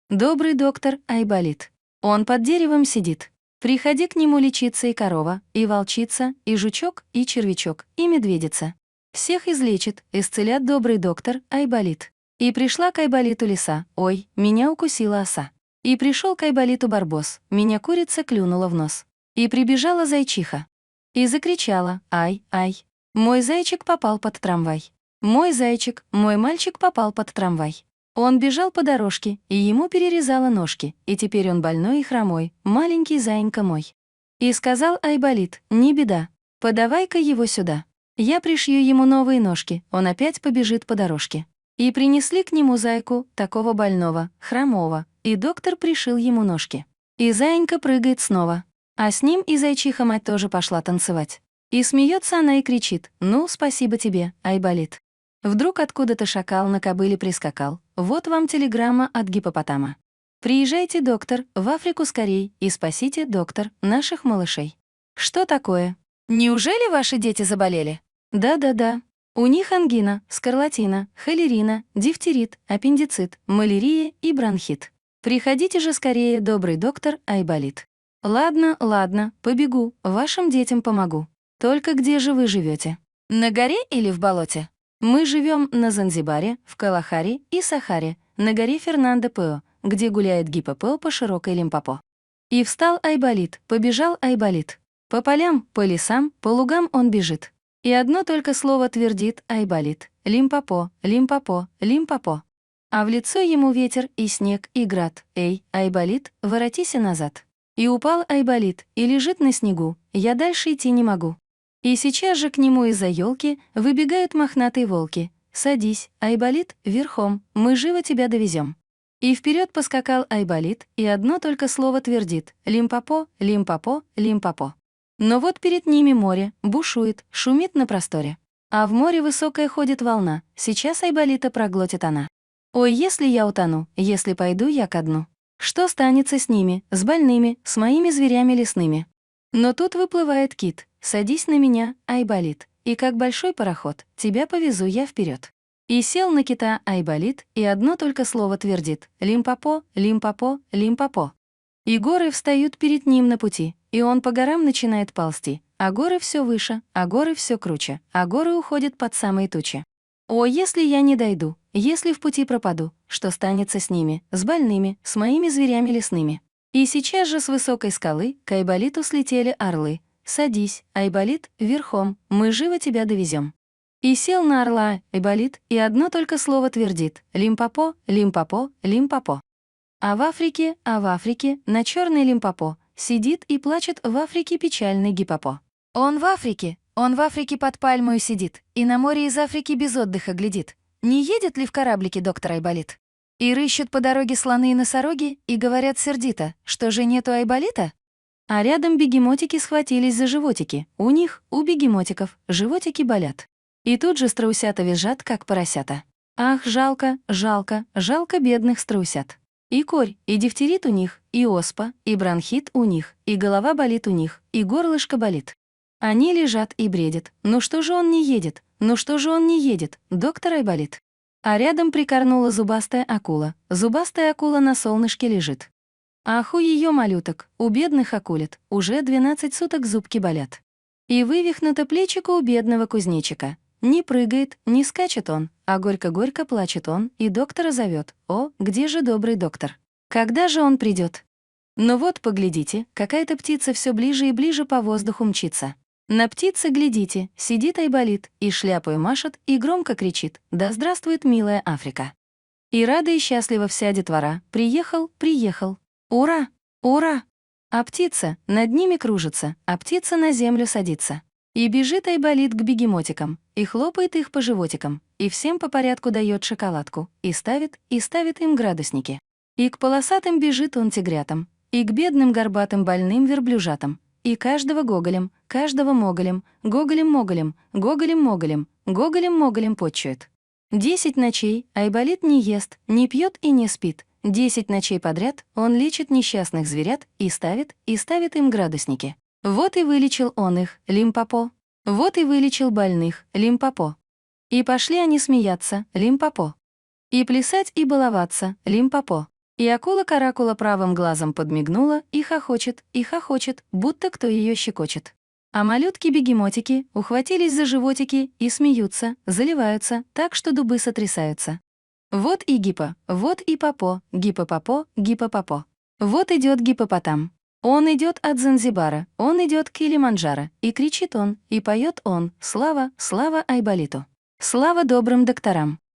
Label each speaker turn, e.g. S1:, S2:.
S1: Добрый доктор Айболит. Он под деревом сидит. Приходи к нему лечиться и корова, и волчица, и жучок, и червячок, и медведица. Всех излечит, исцелят добрый доктор Айболит. И пришла к Айболиту лиса, ой, меня укусила оса. И пришел к Айболиту барбос, меня курица клюнула в нос. И прибежала зайчиха. И закричала, ай, ай. Мой зайчик попал под трамвай. Мой зайчик, мой мальчик попал под трамвай. Он бежал по дорожке, и ему перерезало ножки, и теперь он больной и хромой, маленький заинька мой. И сказал Айболит, не беда, подавай-ка его сюда. Я пришью ему новые ножки, он опять побежит по дорожке. И принесли к нему зайку, такого больного, хромого, и доктор пришил ему ножки. И заинька прыгает снова, а с ним и зайчиха-мать тоже пошла танцевать. И смеется она и кричит, ну, спасибо тебе, Айболит. Вдруг откуда-то шакал на кобыле прискакал. Вот вам телеграмма от гиппопотама. Приезжайте, доктор, в Африку скорей и спасите, доктор, наших малышей. Что такое? Неужели ваши дети заболели? Да-да-да. У них ангина, скарлатина, холерина, дифтерит, аппендицит, малярия и бронхит. Приходите же скорее, добрый доктор Айболит. Ладно, ладно, побегу, вашим детям помогу. Только где же вы живете? На горе или в болоте? Мы живем на Занзибаре, в Калахари и Сахаре, на горе Фернандо Пео, где гуляет гиппопео по широкой Лимпопо. И встал Айболит, побежал Айболит. По полям, по лесам, по лугам он бежит. И одно только слово твердит Айболит: Лимпопо, Лимпопо, Лимпопо. А в лицо ему ветер и снег и град. Эй, Айболит, воротися назад. И упал Айболит, и лежит на снегу, я дальше идти не могу. И сейчас же к нему из-за елки выбегают мохнатые волки. «Садись, Айболит, верхом, мы живо тебя довезем». И вперед поскакал Айболит, и одно только слово твердит: Лимпопо, Лимпопо, Лимпопо. Но вот перед ними море, бушует, шумит на просторе. А в море высокая ходит волна, сейчас Айболита проглотит она. Ой, если я утону, если пойду я ко дну. Что станется с ними, с больными, с моими зверями лесными? Но тут выплывает кит. «Садись на меня, Айболит, и как большой пароход, тебя повезу я вперед». И сел на кита Айболит, и одно только слово твердит: Лимпопо, Лимпопо, Лимпопо. И горы встают перед ним на пути, и он по горам начинает ползти, а горы все выше, а горы все круче, а горы уходят под самые тучи. О, если я не дойду, если в пути пропаду, что станется с ними, с больными, с моими зверями лесными? И сейчас же с высокой скалы к Айболиту слетели орлы. «Садись, Айболит, верхом, мы живо тебя довезем». И сел на орла Айболит, и одно только слово твердит: Лимпопо, Лимпопо, Лимпопо. А в Африке, на черной Лимпопо, сидит и плачет в Африке печальный гиппопо. Он в Африке под пальмою сидит, и на море из Африки без отдыха глядит. Не едет ли в кораблике доктор Айболит? И рыщут по дороге слоны и носороги, и говорят сердито, что же нету Айболита? А рядом бегемотики схватились за животики. У них, у бегемотиков, животики болят. И тут же страусята визжат, как поросята. Ах, жалко, жалко, жалко бедных страусят. И корь, и дифтерит у них, и оспа, и бронхит у них, и голова болит у них, и горлышко болит. Они лежат и бредят. Ну что же он не едет? Ну что же он не едет? Доктор Айболит. А рядом прикорнула зубастая акула. Зубастая акула на солнышке лежит. Ах, у ее малюток, у бедных акулят, уже 12 суток зубки болят. И вывихнуто плечико у бедного кузнечика. Не прыгает, не скачет он, а горько-горько плачет он, и доктора зовет. О, где же добрый доктор? Когда же он придет? Ну вот, поглядите, какая-то птица все ближе и ближе по воздуху мчится. На птице, глядите, сидит Айболит, и шляпой машет, и громко кричит: «Да здравствует милая Африка!» И рада и счастлива вся детвора. Приехал, приехал. Ура! Ура! А птица над ними кружится, а птица на землю садится. И бежит Айболит к бегемотикам, и хлопает их по животикам, и всем по порядку дает шоколадку, и ставит им градусники. И к полосатым бежит он тигрятам, и к бедным горбатым больным верблюжатам, и каждого гоголем, каждого моголем, гоголем-моголем, гоголем-моголем, гоголем-моголем почует. 10 ночей Айболит не ест, не пьет и не спит. 10 ночей подряд он лечит несчастных зверят и ставит им градусники. Вот и вылечил он их, Лимпопо. Вот и вылечил больных, Лимпопо. И пошли они смеяться, Лимпопо. И плясать и баловаться, Лимпопо. И акула-каракула правым глазом подмигнула и хохочет, будто кто ее щекочет. А малютки-бегемотики ухватились за животики и смеются, заливаются, так что дубы сотрясаются. Вот и гипо, вот и попо, гипопопо, гипопопо. Вот идет гипопотам. Он идет от Занзибара, он идет к Килиманджаро, и кричит он, и поет он: «Слава, слава Айболиту! Слава добрым докторам!»